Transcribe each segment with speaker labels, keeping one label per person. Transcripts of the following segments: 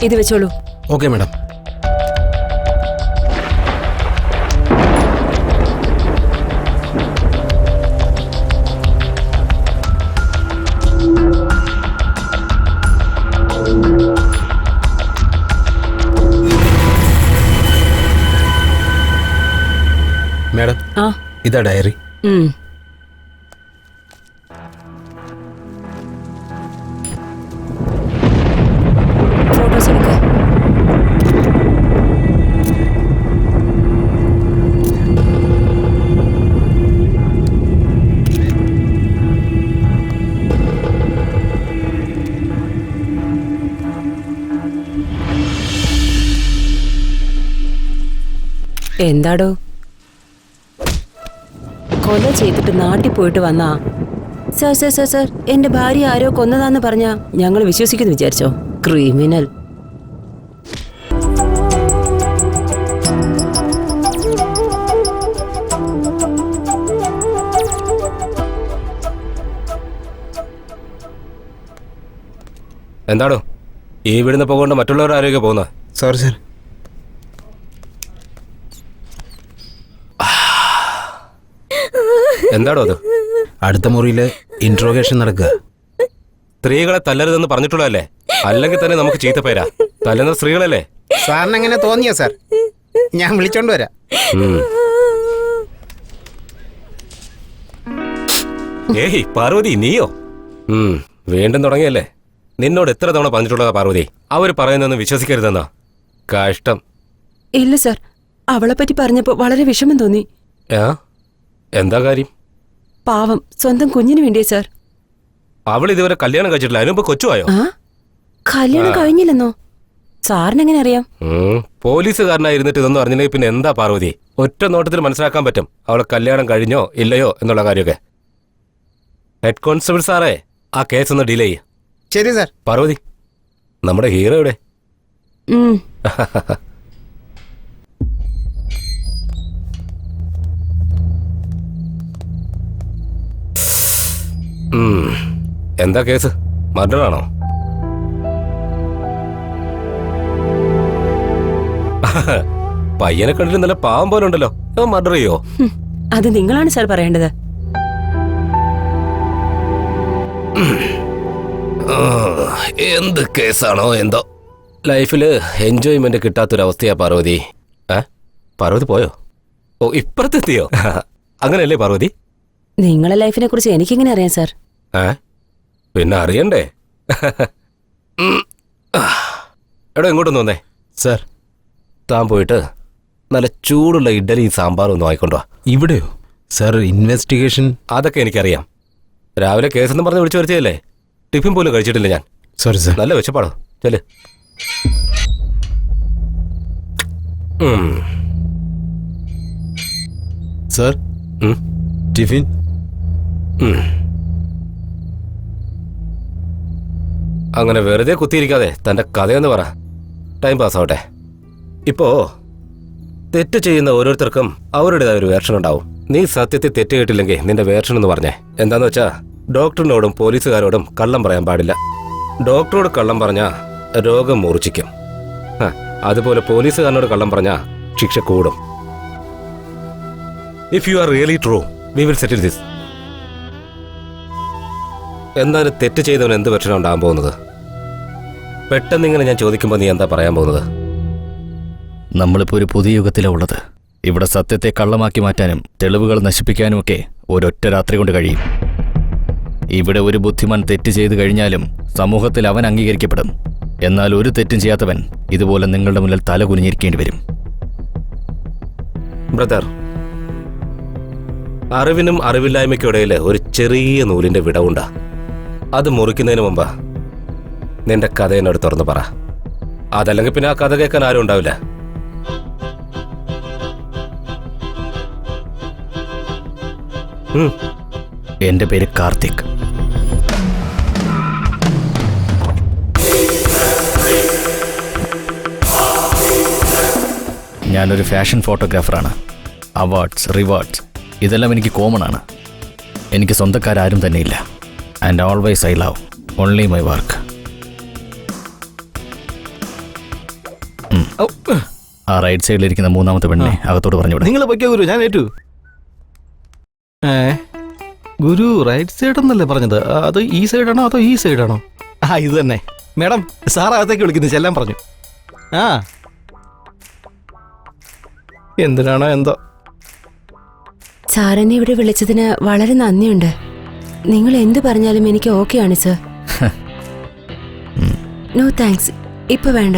Speaker 1: ഇത് വെച്ചോളൂ.
Speaker 2: Okay madam. Madam, ഇതാ ഡയറി.
Speaker 1: ഫോട്ടോസ് എടുക്ക. എന്താടോ, കൊല ചെയ്തിട്ട് നാട്ടിൽ പോയിട്ട് വന്നാ? സർ സർ സർ സർ എന്റെ ഭാര്യ ആരോ കൊന്നതാന്ന് പറഞ്ഞാ ഞങ്ങൾ വിശ്വസിക്കുന്നു വിചാരിച്ചോ? ക്രിമിനൽ.
Speaker 3: എന്താണോ ഈ വീടിന് പോകൊണ്ട് മറ്റുള്ളവർ ആരോഗ്യം പോകുന്നത്?
Speaker 2: Sorry sir.
Speaker 3: എന്താണോ അത്?
Speaker 2: അടുത്ത മുറിയില് ഇൻട്രോഗേഷൻ നടക്കുക.
Speaker 3: സ്ത്രീകളെ തല്ലരുതെന്ന് പറഞ്ഞിട്ടുള്ളതല്ലേ? അല്ലെങ്കിൽ തന്നെ നമുക്ക് ചീത്തപ്പേരാ. തല്ലുന്ന സ്ത്രീകളല്ലേ?
Speaker 4: സാറിന് എങ്ങനെ തോന്നിയോ സാർ? ഞാൻ വിളിച്ചോണ്ട് വരാം.
Speaker 3: ഏയ് പാർവതി, നീയോ? വീണ്ടും തുടങ്ങിയല്ലേ? നിന്നോട് എത്ര തവണ പറഞ്ഞിട്ടുള്ളതാ പാർവതി, അവര് പറയുന്നൊന്നും വിശ്വസിക്കരുതെന്നാ. കഷ്ടം.
Speaker 1: ഇല്ല സർ, അവളെ പറ്റി പറഞ്ഞപ്പോ വളരെ വിഷമം തോന്നി.
Speaker 3: എന്താ കാര്യം?
Speaker 1: പാവം, സ്വന്തം കുഞ്ഞിന് വേണ്ടിയേ സർ.
Speaker 3: അവൾ ഇതുവരെ കല്യാണം കഴിച്ചിട്ടില്ല. അതിനുമ്പ് കൊച്ചുവായോ?
Speaker 1: കല്യാണം കഴിഞ്ഞില്ലെന്നോ? സാറിനെങ്ങനെ അറിയാം?
Speaker 3: പോലീസുകാരനായിരുന്നിട്ട് ഇതൊന്നും അറിഞ്ഞില്ലെങ്കിൽ പിന്നെ എന്താ പാർവതി? ഒറ്റ നോട്ടത്തിൽ മനസ്സിലാക്കാൻ പറ്റും അവളെ കല്യാണം കഴിഞ്ഞോ ഇല്ലയോ എന്നുള്ള കാര്യമൊക്കെ. ഹെഡ് കോൺസ്റ്റബിൾ സാറേ, ആ കേസ് ഒന്ന് ഡീൽ ചെയ്യ.
Speaker 4: ശരി സാർ.
Speaker 3: പാർവതി, നമ്മുടെ ഹീറോ എവിടെ? എന്താ കേസ്? മർഡറാണോ? പയ്യനെ കണ്ടിട്ട് നല്ല പാവം പോലെ ഉണ്ടല്ലോ. മർഡർ ചെയ്യോ?
Speaker 1: അത് നിങ്ങളാണ് സാർ പറയേണ്ടത്.
Speaker 3: എന്ത് കേസാണോ എന്തോ. ലൈഫില് എൻജോയ്മെന്റ് കിട്ടാത്തൊരവസ്ഥയാ പാർവതി. പാർവതി പോയോ? ഓ, ഇപ്പുറത്തെത്തിയോ? അങ്ങനെയല്ലേ പാർവതി?
Speaker 1: നിങ്ങളെ ലൈഫിനെ കുറിച്ച് എനിക്കെങ്ങനെ അറിയാം സാർ?
Speaker 3: പിന്നെ അറിയണ്ടേ? എടോ, ഇങ്ങോട്ടൊന്ന് വന്നേ.
Speaker 2: സർ,
Speaker 3: താൻ പോയിട്ട് നല്ല ചൂടുള്ള ഇഡ്ഡലിയും സാമ്പാറും ഒന്നും ആയിക്കൊണ്ടോ.
Speaker 2: ഇവിടെയോ? Sir, investigation.
Speaker 3: അതൊക്കെ എനിക്കറിയാം. രാവിലെ കേസെന്ന് പറഞ്ഞ് വിളിച്ചു വരുത്തിയല്ലേ? ടിഫിൻ പോലും കഴിച്ചിട്ടില്ല ഞാൻ.
Speaker 2: Sorry sir.
Speaker 3: നല്ല വിശപ്പാടോ. ചെല്.
Speaker 2: Sir, tiffin.
Speaker 3: അങ്ങനെ വെറുതെ കുത്തിയിരിക്കാതെ തന്റെ കഥയൊന്ന് പറ. ടൈം പാസ് ആവട്ടെ. ഇപ്പോ തെറ്റ് ചെയ്യുന്ന ഓരോരുത്തർക്കും അവരുടേതായ ഒരു വേർഷൻ ഉണ്ടാവും. നീ സത്യത്തിൽ തെറ്റ് കേട്ടില്ലെങ്കിൽ നിന്റെ വേർഷൻ എന്ന് പറഞ്ഞേ. എന്താന്ന് വെച്ചാ, ഡോക്ടറിനോടും പോലീസുകാരോടും കള്ളം പറയാൻ പാടില്ല. ഡോക്ടറോട് കള്ളം പറഞ്ഞാ രോഗം മൂർച്ഛിക്കും. അതുപോലെ പോലീസുകാരനോട് കള്ളം പറഞ്ഞാ ശിക്ഷ കൂടും. If you are really true, we will settle this. എന്നാലും തെറ്റ് ചെയ്തവന് എന്ത് പ്രശ്നം ഉണ്ടാകാൻ പോകുന്നത്? പെട്ടെന്ന് ഇങ്ങനെ ഞാൻ ചോദിക്കുമ്പോൾ നീ എന്താ പറയാൻ പോകുന്നത്?
Speaker 5: നമ്മളിപ്പോൾ ഒരു പുതിയ യുഗത്തിലാണ് ഉള്ളത്. ഇവിടെ സത്യത്തെ കള്ളമാക്കി മാറ്റാനും തെളിവുകൾ നശിപ്പിക്കാനുമൊക്കെ ഒരൊറ്റ രാത്രി കൊണ്ട് കഴിയും. ഇവിടെ ഒരു ബുദ്ധിമാൻ തെറ്റ് ചെയ്തു കഴിഞ്ഞാലും സമൂഹത്തിൽ അവൻ അംഗീകരിക്കപ്പെടും. എന്നാൽ ഒരു തെറ്റും ചെയ്യാത്തവൻ ഇതുപോലെ നിങ്ങളുടെ മുന്നിൽ തല കുനിഞ്ഞിരിക്കേണ്ടി വരും.
Speaker 3: ബ്രദർ, അറിവിനും അറിവില്ലായ്മയ്ക്കും ഇടയിൽ ഒരു ചെറിയ നൂലിന്റെ വിടവുണ്ടാ. അത് മുറിക്കുന്നതിന് മുമ്പ് നിന്റെ കഥ എന്നോട് തുറന്നു പറ. അതല്ലെങ്കിൽ പിന്നെ ആ കഥ കേൾക്കാൻ ആരും ഉണ്ടാവില്ല.
Speaker 5: എന്റെ പേര് കാർത്തിക്. ഞാനൊരു ഫാഷൻ ഫോട്ടോഗ്രാഫറാണ്. അവാർഡ്സ്, റിവാർഡ്സ് ഇതെല്ലാം എനിക്ക് കോമൺ ആണ്. എനിക്ക് സ്വന്തക്കാരും തന്നെയില്ല. And always I love only my work. ആ റൈറ്റ് സൈഡിലിരിക്കുന്ന മൂന്നാമത്തെ പെണ്ണിനെ അകത്തോട്ട് പറഞ്ഞുവിടെ.
Speaker 6: നിങ്ങൾ പൊയ്ക്കോ ഗുരു, ഞാൻ ഏറ്റു. ഗുരു റൈറ്റ് സൈഡ് എന്നല്ലേ പറഞ്ഞത്? അത് ഈ സൈഡാണോ അതോ ഈ സൈഡാണോ? ഇത് തന്നെ. മേഡം സാർ അകത്തേക്ക് വിളിക്കുന്നത്, ചെല്ലാൻ പറഞ്ഞു. എന്തിനാണോ എന്തോ.
Speaker 1: സാറിനെ ഇവിടെ വിളിച്ചതിന് വളരെ നന്ദിയുണ്ട്. നിങ്ങൾ എന്ത് പറഞ്ഞാലും എനിക്ക് ഓക്കെയാണ് സർ. നോ താങ്ക്സ്, ഇപ്പൊ വേണ്ട.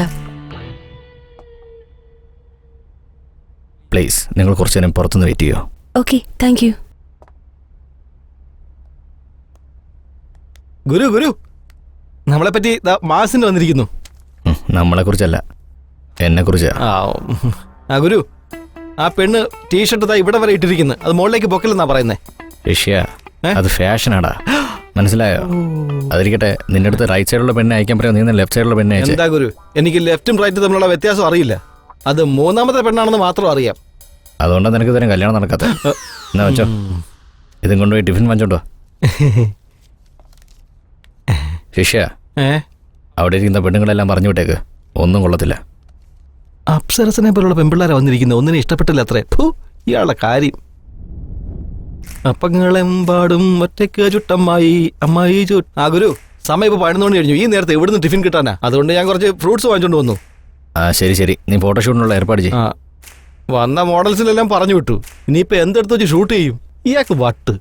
Speaker 5: പ്ലീസ് നിങ്ങൾ കുറച്ചു നേരം പുറത്തുനിന്ന് വെയിറ്റ് ചെയ്യോ?
Speaker 1: Okay, thank you.
Speaker 6: ഗുരു ഗുരു നമ്മളെ പറ്റി മാസിന് വന്നിരിക്കുന്നു.
Speaker 5: നമ്മളെ കുറിച്ചല്ല, എന്നെ കുറിച്ചാ.
Speaker 6: ഗുരു, ആ പെണ്ണ് ടീഷർട്ട് ഇവിടെ വരെ ഇട്ടിരിക്കുന്നു. അത് മുകളിലേക്ക് പൊക്കില്ലെന്നാ പറയുന്നേ.
Speaker 5: ഋഷ്യ, അത് ഫാഷനാടാ, മനസ്സിലായോ? അതിരിക്കട്ടെ, നിന്റെ അടുത്ത് റൈറ്റ് സൈഡിലുള്ള പെണ്ണെ അയക്കാൻ പറയാം, നീ ലെഫ്റ്റ് സൈഡിലുള്ള പെണ്ണെ അയച്ചേ.
Speaker 6: എന്താ ഗുരു, എനിക്ക് ലെഫ്റ്റും റൈറ്റും തമ്മിലുള്ള വ്യത്യാസം അറിയില്ല. അത് മൂന്നാമത്തെ പെണ്ണാണെന്ന് മാത്രം അറിയാം.
Speaker 5: അതുകൊണ്ടാണ് നിനക്ക് ഇതുവരെ കല്യാണം നടക്കാത്ത. എന്നാ വെച്ചോ, ഇതും കൊണ്ടുപോയി ടിഫിൻ വാങ്ങിച്ചോണ്ടോ. ശിഷ്യ, അവിടെ ഇരിക്കുന്ന പെണ്ണുങ്ങളെല്ലാം പറഞ്ഞു വിട്ടേക്ക്, ഒന്നും കൊള്ളത്തില്ല.
Speaker 6: അപ്സരസനെ പോലുള്ള പെൺപിള്ളേരെ വന്നിരിക്കുന്നത്, ഒന്നിനെ ഇഷ്ടപ്പെട്ടില്ല അത്രേ. ഇയാളുടെ കാര്യം. അപ്പങ്ങളെമ്പാടും ഒറ്റയ്ക്ക് ചുട്ടമ്മായി അമ്മായി ഗുരു, സമയം ഇപ്പൊ 11 മണി കഴിഞ്ഞു. ഈ നേരത്തെ എവിടുന്ന് ടിഫിൻ കിട്ടാനാ? അതുകൊണ്ട് ഞാൻ കുറച്ച് ഫ്രൂട്ട്സ് വാങ്ങിച്ചോണ്ട് വന്നു.
Speaker 5: ശരി ശരി, നീ ഫോട്ടോഷൂട്ടിനുള്ള ഏർപ്പാട് ചെയ്യും.
Speaker 6: വന്ന മോഡൽസിലെല്ലാം പറഞ്ഞു വിട്ടു. ഇനിയിപ്പോ എന്തെടുത്ത് വെച്ച് ഷൂട്ട് ചെയ്യും? ഇയാൾക്ക് വട്ട്.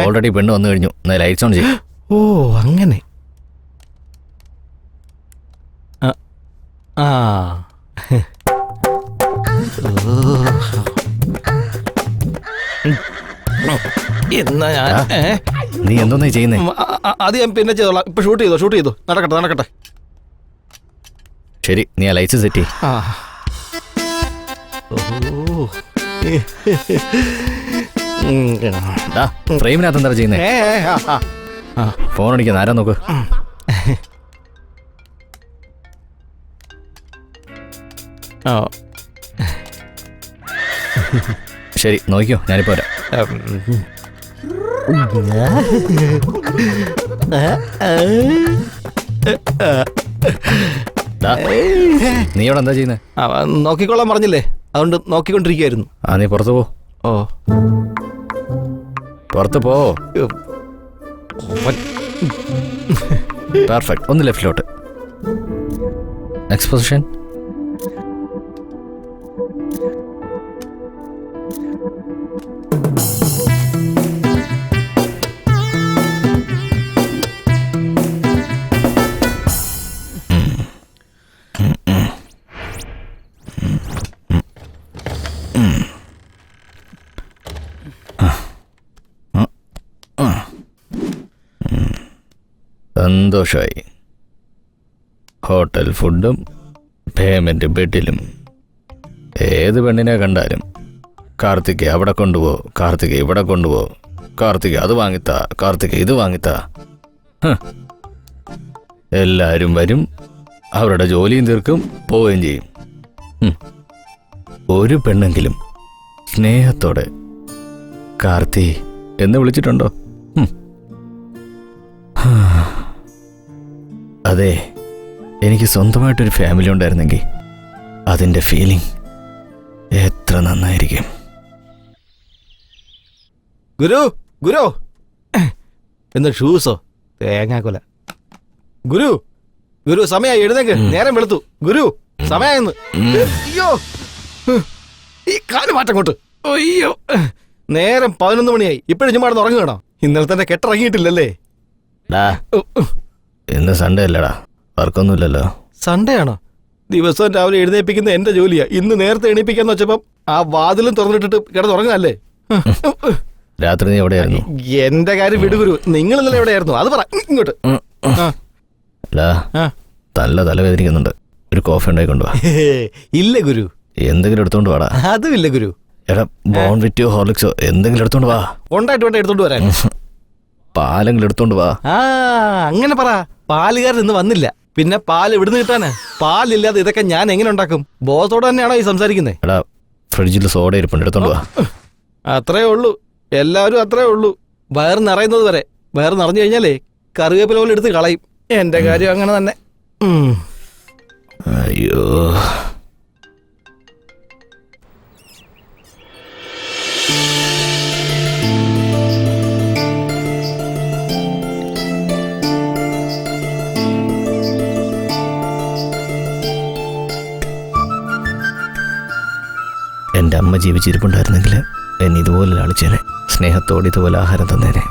Speaker 5: ഓൾറെഡി പെണ്ണ് വന്നു കഴിഞ്ഞു, ലൈറ്റ്സ് ഓൺ ചെയ്യും.
Speaker 6: ഓ അങ്ങനെ. എന്നാ ഞാൻ
Speaker 5: നീ എന്തോന്നാ ചെയ്യുന്നേ?
Speaker 6: അത് ഞാൻ പിന്നെ ചെയ്തോളാം. ഇപ്പൊ ഷൂട്ട് ചെയ്തോ. നടക്കട്ടെ.
Speaker 5: ശരി, നീ ആ ലൈറ്റ്സ് സെറ്റ് ചെയ്യ്. ഫ്രെയിമിനകത്ത് എന്താ ചെയ്യുന്നേ? ഫോൺ അടിക്കുന്ന ആരാ നോക്ക്. ശരി, നോക്കിയോ, ഞാനിപ്പോ വരാം. നീ അവിടെ എന്താ ചെയ്യുന്നേ?
Speaker 6: നോക്കിക്കൊള്ളാൻ പറഞ്ഞില്ലേ, അതുകൊണ്ട് നോക്കിക്കൊണ്ടിരിക്കുകയായിരുന്നു.
Speaker 5: നീ പുറത്തു പോ. പുറത്ത് പോ. പെർഫെക്റ്റ്. ഒന്ന് ലെഫ്റ്റിലോട്ട്. Next position. സന്തോഷമായി. ഹോട്ടൽ ഫുഡും പേയ്മെൻറ്റ് ബെഡിലും. ഏത് പെണ്ണിനെ കണ്ടാലും കാർത്തിക് അവിടെ കൊണ്ടുപോ, കാർത്തിക് ഇവിടെ കൊണ്ടുപോ, കാർത്തിക് അത് വാങ്ങിത്താ, കാർത്തിക് ഇത് വാങ്ങിത്താ. എല്ലാവരും വരും, അവരുടെ ജോലിയും തീർക്കും, പോവുകയും ചെയ്യും. ഒരു പെണ്ണെങ്കിലും സ്നേഹത്തോടെ കാർത്തി എന്ന് വിളിച്ചിട്ടുണ്ടോ? അതെ, എനിക്ക് സ്വന്തമായിട്ടൊരു ഫാമിലി ഉണ്ടായിരുന്നെങ്കിൽ അതിൻ്റെ ഫീലിംഗ് എത്ര നന്നായിരിക്കും.
Speaker 6: ഗുരു എന്താ ഷൂസോ? തേങ്ങാക്കൊല. ഗുരു സമയമായി, എഴുന്നേക്ക്. നേരം വെളുത്തു. ഗുരു സമയായെന്ന്. അയ്യോ, ഈ കാല് മാറ്റം കൊണ്ട്. അയ്യോ, നേരം 11 മണിയായി. ഇപ്പോഴും ചുമ്മാ ഉറങ്ങുകയാണോ? ഇന്നലെ തന്നെ കെട്ടിറങ്ങിയിട്ടില്ലല്ലേ?
Speaker 5: ഇന്ന് സൺഡേ അല്ലടാ, വർക്കൊന്നുമില്ലല്ലോ.
Speaker 6: സൺഡേ ആണോ? ദിവസവും രാവിലെ എഴുന്നേപ്പിക്കുന്ന എന്റെ ജോലിയാ. ഇന്ന് നേരത്തെ എണീപ്പിക്കാന്ന് വെച്ചപ്പം ആ വാതിലും തുറന്നിട്ടിട്ട് കിടന്നുറങ്ങാല്ലേ?
Speaker 5: രാത്രി നീ എവിടെയായിരുന്നു?
Speaker 6: എന്റെ കാര്യം വിടുഗുരു, നിങ്ങൾ ഇന്നലെ എവിടെയായിരുന്നു? അത് പറ. ഇങ്ങോട്ട്.
Speaker 5: നല്ല തലവേദനിക്കുന്നുണ്ട്, ഒരു കോഫി ഉണ്ടായി കൊണ്ടുപോവാ.
Speaker 6: ഇല്ല ഗുരു.
Speaker 5: എന്തെങ്കിലും എടുത്തോണ്ട് വാടാ.
Speaker 6: അതും ഇല്ല ഗുരു.
Speaker 5: എടാ, ബോൺവിറ്റോ ഹോർലിക്സോ എന്തെങ്കിലും എടുത്തോണ്ട് വാ.
Speaker 6: ഉണ്ടായിട്ട് വേണ്ട എടുത്തോണ്ട് വരാൻ.
Speaker 5: പാലെങ്കിലും എടുത്തോണ്ട് വാ.
Speaker 6: അങ്ങനെ പറ. പാലുകാരൻ ഇന്ന് വന്നില്ല, പിന്നെ പാൽ എവിടുന്ന് കിട്ടാന്? പാലില്ലാതെ ഇതൊക്കെ ഞാൻ എങ്ങനെ ഉണ്ടാക്കും? ബോധത്തോടെ തന്നെയാണോ ഈ സംസാരിക്കുന്നത്?
Speaker 5: എടാ, ഫ്രിഡ്ജിൽ സോഡ ഇരിപ്പുണ്ട്, എടുത്തോണ്ട് വാ.
Speaker 6: അത്രേ ഉള്ളൂ, എല്ലാവരും അത്രേ ഉള്ളൂ. വയറ് നിറയുന്നത് വരെ. വയറ് നിറഞ്ഞു കഴിഞ്ഞാലേ കറിവേപ്പില പോലെ എടുത്ത് കളയും. എന്റെ കാര്യം അങ്ങനെ തന്നെ.
Speaker 5: അയ്യോ. എൻ്റെ അമ്മ ജീവിച്ചിരിപ്പുണ്ടായിരുന്നെങ്കിൽ എന്നെ ഇതുപോലെ ലാളിച്ചേനെ, സ്നേഹത്തോടെ ഇതുപോലെ ആഹാരം തന്നേനെ.